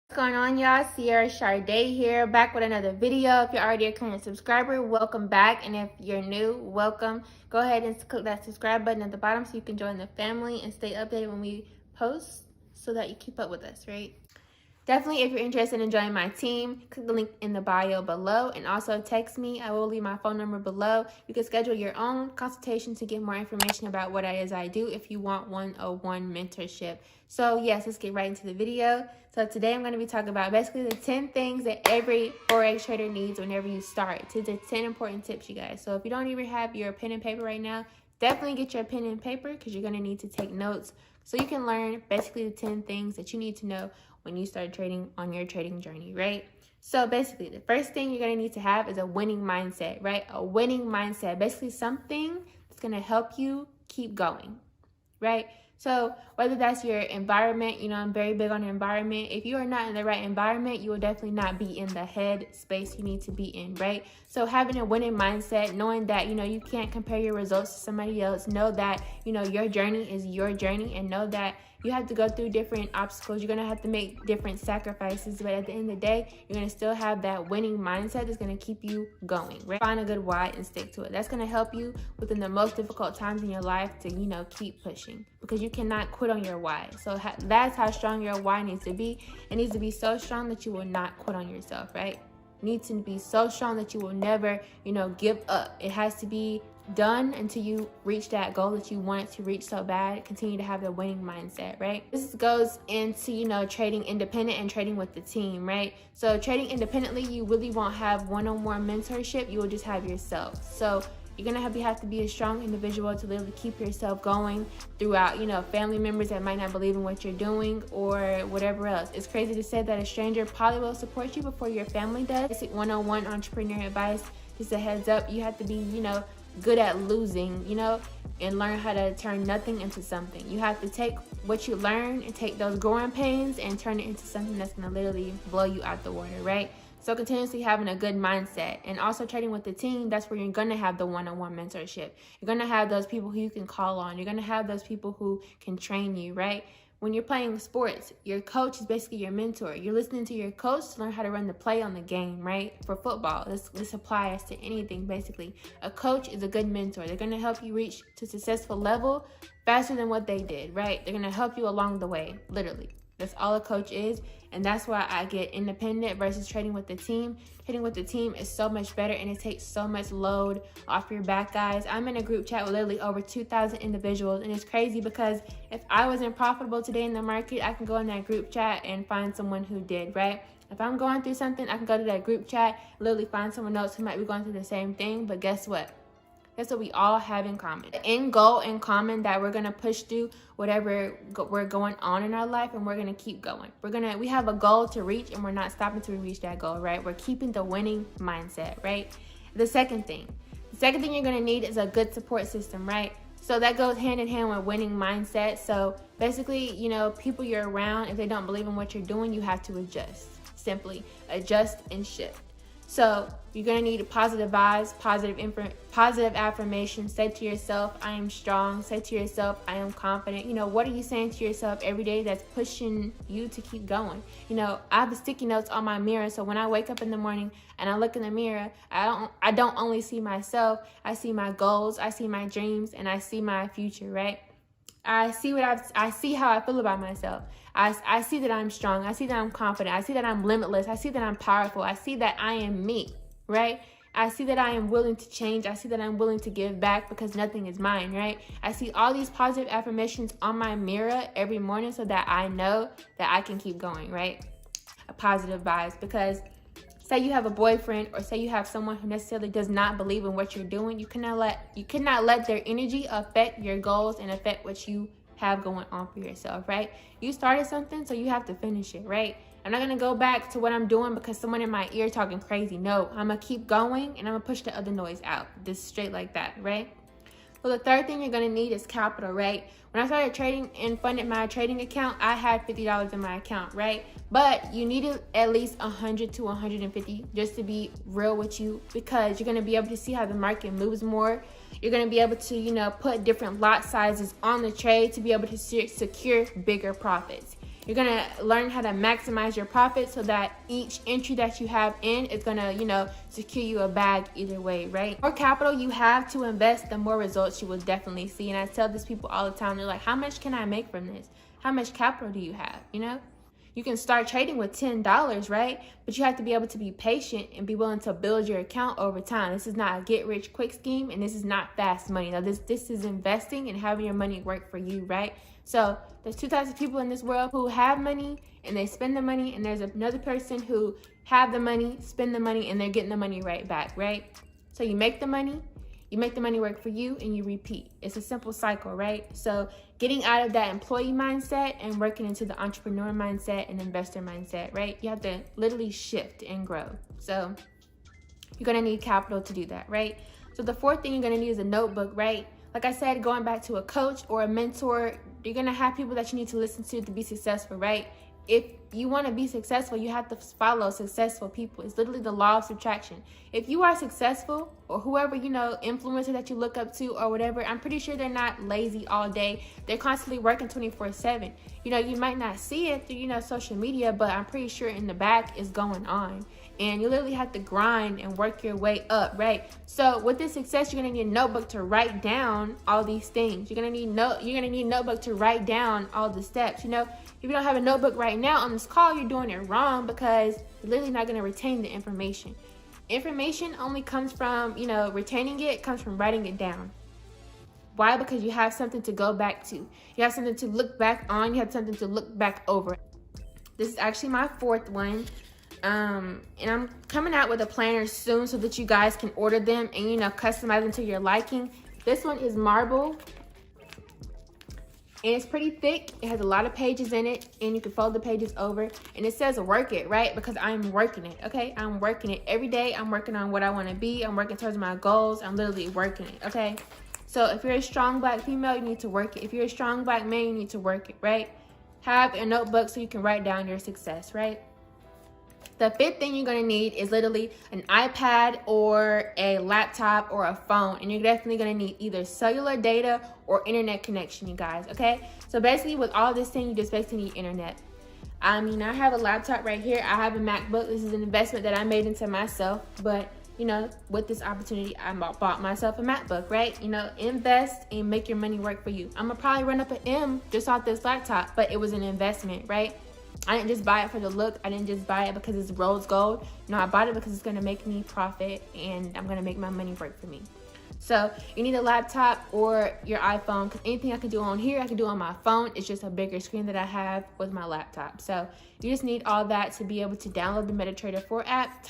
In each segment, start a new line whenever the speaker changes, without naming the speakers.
What's going on, y'all? Sierra Sade here, back with another video. If you're already a current subscriber, welcome back, and if you're new, welcome. Go ahead and click that subscribe button at the bottom so you can join the family and stay updated when we post so that you keep up with us, right? Definitely, if you're interested in joining my team, click the link in the bio below, and also text me. I will leave my phone number below. You can schedule your own consultation to get more information about what it is I do if you want one-on-one mentorship. So yes, let's get right into the video. So today I'm going to be talking about basically the 10 things that every Forex trader needs whenever you start. These are 10 important tips, you guys. So if you don't even have your pen and paper right now, definitely get your pen and paper because you're going to need to take notes so you can learn basically the 10 things that you need to know when you start trading on your trading journey, right? So basically, the first thing you're going to need to have is a winning mindset, right? A winning mindset, basically something that's going to help you keep going, right? So whether that's your environment, I'm very big on the environment. If you are not in the right environment, you will definitely not be in the head space you need to be in, right? So having a winning mindset, knowing that, you can't compare your results to somebody else. Know that, your journey is your journey, and know that you have to go through different obstacles. You're going to have to make different sacrifices, but at the end of the day, you're going to still have that winning mindset that's going to keep you going, right? Find a good why and stick to it. That's going to help you within the most difficult times in your life to, keep pushing, because you cannot quit on your why. So that's how strong your why needs to be. It needs to be so strong that you will not quit on yourself, right? It needs to be so strong that you will never, give up. It has to be done until you reach that goal that you wanted to reach so bad. Continue to have the winning mindset, right? This goes into, trading independent and trading with the team, right? So trading independently, you really won't have one-on-one mentorship. You will just have yourself. So you're gonna have to be a strong individual to literally keep yourself going throughout, family members that might not believe in what you're doing or whatever else. It's crazy to say that a stranger probably will support you before your family does. Basic one-on-one entrepreneur advice, just a heads up, you have to be, good at losing, and learn how to turn nothing into something. You have to take what you learn and take those growing pains and turn it into something that's gonna literally blow you out the water, right? So continuously having a good mindset, and also trading with the team, that's where you're gonna have the one-on-one mentorship. You're gonna have those people who you can call on. You're gonna have those people who can train you, right? When you're playing sports, your coach is basically your mentor. You're listening to your coach to learn how to run the play on the game, right? For football, this applies to anything, basically. A coach is a good mentor. They're going to help you reach to successful level faster than what they did, right? They're going to help you along the way, literally. That's all a coach is, and that's why I get independent versus trading with the team. Trading with the team is so much better, and it takes so much load off your back, guys. I'm in a group chat with literally over 2,000 individuals, and it's crazy because if I wasn't profitable today in the market, I can go in that group chat and find someone who did, right? If I'm going through something, I can go to that group chat, literally find someone else who might be going through the same thing, but guess what? That's what we all have in common. The end goal in common that we're gonna push through whatever we're going on in our life, and we're gonna keep going. We have a goal to reach, and we're not stopping till we reach that goal, right? We're keeping the winning mindset, right? The second thing you're gonna need is a good support system, right? So that goes hand in hand with winning mindset. So basically, people you're around, if they don't believe in what you're doing, you have to adjust. Simply adjust and shift. So you're going to need positive vibes, positive affirmations. Say to yourself, I am strong. Say to yourself, I am confident. What are you saying to yourself every day that's pushing you to keep going? I have the sticky notes on my mirror. So when I wake up in the morning and I look in the mirror, I don't only see myself. I see my goals, I see my dreams, and I see my future, right? I see how I feel about myself. I see that I'm strong. I see that I'm confident. I see that I'm limitless. I see that I'm powerful. I see that I am me, right? I see that I am willing to change. I see that I'm willing to give back because nothing is mine, right? I see all these positive affirmations on my mirror every morning so that I know that I can keep going, right? A positive vibes, because say you have a boyfriend, or say you have someone who necessarily does not believe in what you're doing, you cannot let their energy affect your goals and affect what you have going on for yourself, right? You started something, so you have to finish it, right? I'm not gonna go back to what I'm doing because someone in my ear talking crazy. No, I'm gonna keep going, and I'm gonna push the other noise out. Just straight like that, right? So the third thing you're gonna need is capital, right? When I started trading and funded my trading account, I had $50 in my account, right? But you needed at least 100 to 150 just to be real with you, because you're gonna be able to see how the market moves more. You're gonna be able to, put different lot sizes on the trade to be able to secure bigger profits. You're gonna learn how to maximize your profit so that each entry that you have in is gonna, you know, secure you a bag either way, right? The more capital you have to invest, the more results you will definitely see. And I tell these people all the time, they're like, how much can I make from this? How much capital do you have, you know? You can start trading with $10, right? But you have to be able to be patient and be willing to build your account over time. This is not a get-rich-quick scheme, and this is not fast money. Now, this is investing and having your money work for you, right? So there's two types of people in this world who have money and they spend the money, and there's another person who have the money, spend the money, and they're getting the money right back, right? So you make the money work for you, and you repeat. It's a simple cycle, right? So getting out of that employee mindset and working into the entrepreneur mindset and investor mindset, right? You have to literally shift and grow. So you're gonna need capital to do that, right? So the fourth thing you're gonna need is a notebook, right? Like I said, going back to a coach or a mentor, you're gonna have people that you need to listen to be successful, right? If you want to be successful, you have to follow successful people. It's literally the law of subtraction. If you are successful, or whoever, you know, influencer that you look up to or whatever, I'm pretty sure they're not lazy all day. They're constantly working 24/7. You know, you might not see it through, you know, social media, but I'm pretty sure in the back is going on. And you literally have to grind and work your way up, right? So with this success, you're gonna need a notebook to write down all these things. You're gonna need a notebook to write down all the steps. You know, if you don't have a notebook right now on this call, you're doing it wrong, because you're literally not gonna retain the information. Information only comes from, you know, retaining it comes from writing it down. Why? Because you have something to go back to. You have something to look back on. You have something to look back over. This is actually my fourth one. And I'm coming out with a planner soon so that you guys can order them and, you know, customize them to your liking. This one is marble, and it's pretty thick. It has a lot of pages in it, and you can fold the pages over, and it says work it, right? Because I'm working it, okay? I'm working it every day. I'm working on what I want to be. I'm working towards my goals. I'm literally working it, okay? So if you're a strong black female, you need to work it. If you're a strong black man, you need to work it, right? Have a notebook so you can write down your success, right? The fifth thing you're going to need is literally an iPad or a laptop or a phone. And you're definitely going to need either cellular data or internet connection, you guys, okay? So basically with all this thing, you just basically need internet. I mean, I have a laptop right here. I have a MacBook. This is an investment that I made into myself. But, you know, with this opportunity, I bought myself a MacBook, right? You know, invest and make your money work for you. I'm going to probably run up an M just off this laptop, but it was an investment, right? I didn't just buy it for the look. I didn't just buy it because it's rose gold. No, I bought it because it's going to make me profit, and I'm going to make my money work for me. So you need a laptop or your iPhone, because anything I can do on here, I can do on my phone. It's just a bigger screen that I have with my laptop. So you just need all that to be able to download the MetaTrader 4 app,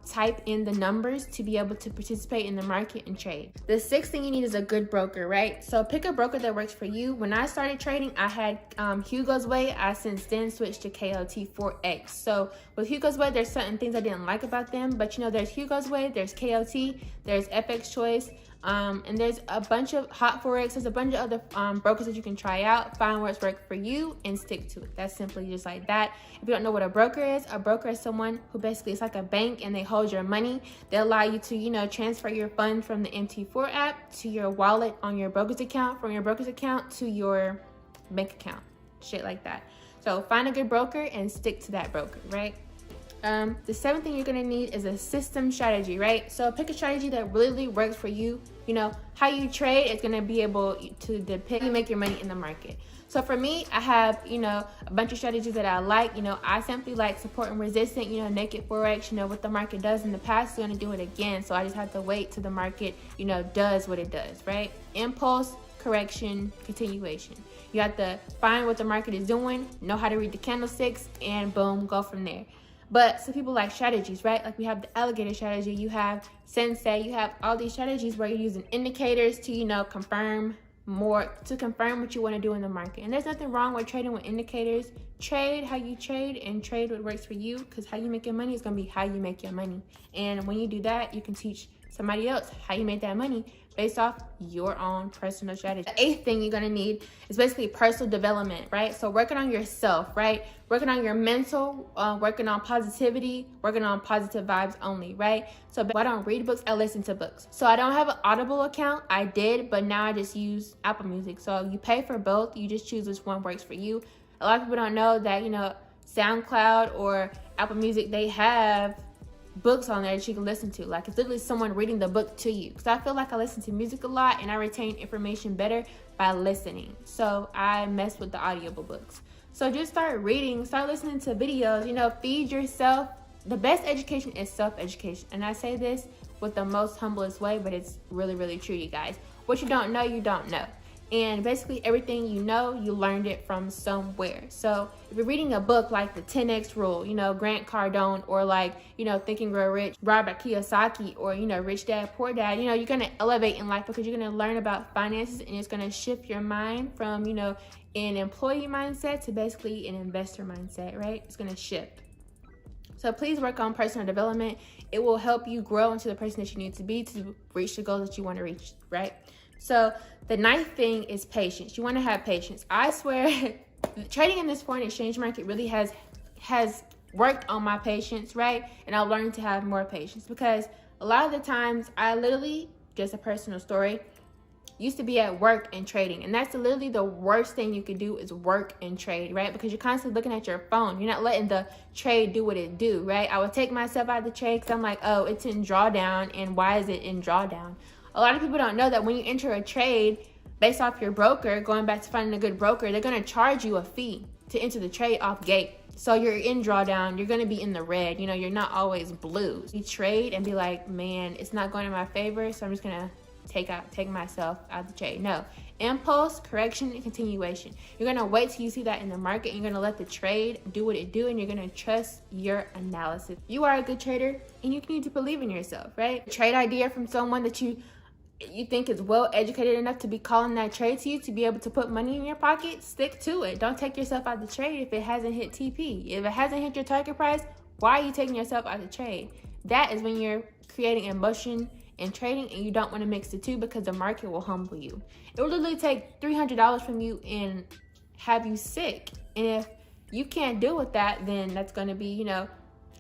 type in the numbers to be able to participate in the market and trade. The sixth thing you need is a good broker, right? So pick a broker that works for you. When I started trading, I had Hugo's Way. I since then switched to KOT4X. So with Hugo's Way, there's certain things I didn't like about them, but you know, there's Hugo's Way, there's KOT, there's FX Choice, and there's a bunch of hot forex. There's a bunch of other brokers that you can try out, find what's worked for you, and stick to it. That's simply just like that. If you don't know what a broker is someone who basically is like a bank, and they hold your money. They allow you to, you know, transfer your funds from the MT4 app to your wallet on your broker's account, from your broker's account to your bank account, shit like that. So find a good broker and stick to that broker, right? The seventh thing you're gonna need is a system strategy, right? So pick a strategy that really works for you. You know, how you trade is gonna be able to depict how you make your money in the market. So for me, I have, you know, a bunch of strategies that I like. You know, I simply like support and resistance, you know, naked forex. You know, what the market does in the past is gonna do it again. So I just have to wait till the market, you know, does what it does, right? Impulse, correction, continuation. You have to find what the market is doing, know how to read the candlesticks, and boom, go from there. But some people like strategies, right? Like we have the alligator strategy, you have sensei, you have all these strategies where you're using indicators to, you know, confirm what you want to do in the market. And there's nothing wrong with trading with indicators. Trade how you trade, and trade what works for you, because how you make your money is going to be how you make your money. And when you do that, you can teach somebody else how you make that money based off your own personal strategy. The eighth thing you're gonna need is basically personal development, right? So working on yourself, right? Working on your mental, working on positivity, working on positive vibes only, right? So I don't read books, I listen to books. So I don't have an Audible account. I did, but now I just use Apple Music. So you pay for both. You just choose which one works for you. A lot of people don't know that, you know, SoundCloud or Apple Music, they have books on there that you can listen to. Like, it's literally someone reading the book to you. Because I feel like I listen to music a lot and I retain information better by listening. So I mess with the audiobook books. So just start reading, start listening to videos, you know, feed yourself. The best education is self-education. And I say this with the most humblest way, but it's really, really true, you guys. What you don't know, you don't know. And basically everything you know, you learned it from somewhere. So if you're reading a book like the 10X Rule, you know, Grant Cardone, or like, you know, Think and Grow Rich, Robert Kiyosaki, or, you know, Rich Dad, Poor Dad, you know, you're going to elevate in life because you're going to learn about finances, and it's going to shift your mind from, you know, an employee mindset to basically an investor mindset, right? It's going to shift. So please work on personal development. It will help you grow into the person that you need to be to reach the goals that you want to reach, right? So the ninth thing is patience. You want to have patience. I swear, trading in this foreign exchange market really has worked on my patience, right? And I've learned to have more patience, because a lot of the times I literally, just a personal story, used to be at work and trading, and that's literally the worst thing you could do, is work and trade, right? Because you're constantly looking at your phone. You're not letting the trade do what it do, right? I would take myself out of the trade because I'm like, oh, it's in drawdown, and why is it in drawdown? A lot of people don't know that when you enter a trade based off your broker, going back to finding a good broker, they're going to charge you a fee to enter the trade off gate. So you're in drawdown, you're going to be in the red, you know, you're not always blue. You trade and be like, man, it's not going in my favor, so I'm just going to take myself out of the trade. No, impulse, correction, and continuation. You're going to wait till you see that in the market, and you're going to let the trade do what it do, and you're going to trust your analysis. You are a good trader, and you need to believe in yourself, right? A trade idea from someone that you think is well educated enough to be calling that trade to you, to be able to put money in your pocket, stick to it. Don't take yourself out of the trade if it hasn't hit TP. If it hasn't hit your target price, why are you taking yourself out of the trade? That is when you're creating emotion in trading, and you don't want to mix the two, because the market will humble you. It will literally take $300 from you and have you sick. And if you can't deal with that, then that's going to be, you know,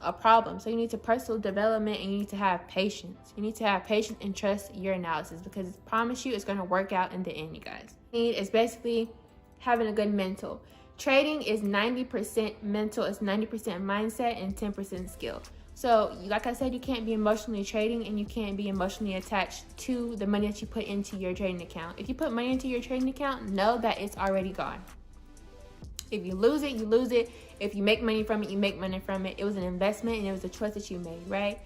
a problem. So you need to personal development, and you need to have patience. You need to have patience and trust your analysis, because I promise you it's going to work out in the end, you guys. It's basically having a good mental. Trading is 90% mental, it's 90% mindset, and 10% skill. So like I said, you can't be emotionally trading, and you can't be emotionally attached to the money that you put into your trading account. If you put money into your trading account, know that it's already gone. If you lose it, you lose it. If you make money from it, you make money from it. It was an investment, and it was a choice that you made, right?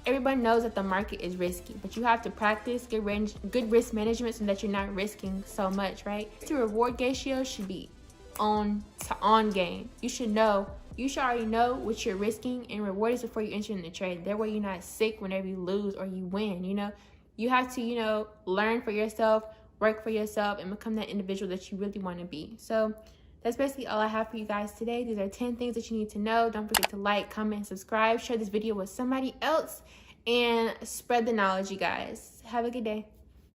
Everybody knows that the market is risky, but you have to practice good risk management so that you're not risking so much, right? The reward ratio should be on game. You should already know what you're risking and reward is before you enter in the trade. That way you're not sick whenever you lose or you win, you know? You have to, you know, learn for yourself, work for yourself, and become that individual that you really want to be. So that's basically all I have for you guys today. These are 10 things that you need to know. Don't forget to like, comment, subscribe, share this video with somebody else, and spread the knowledge, you guys. Have a good day.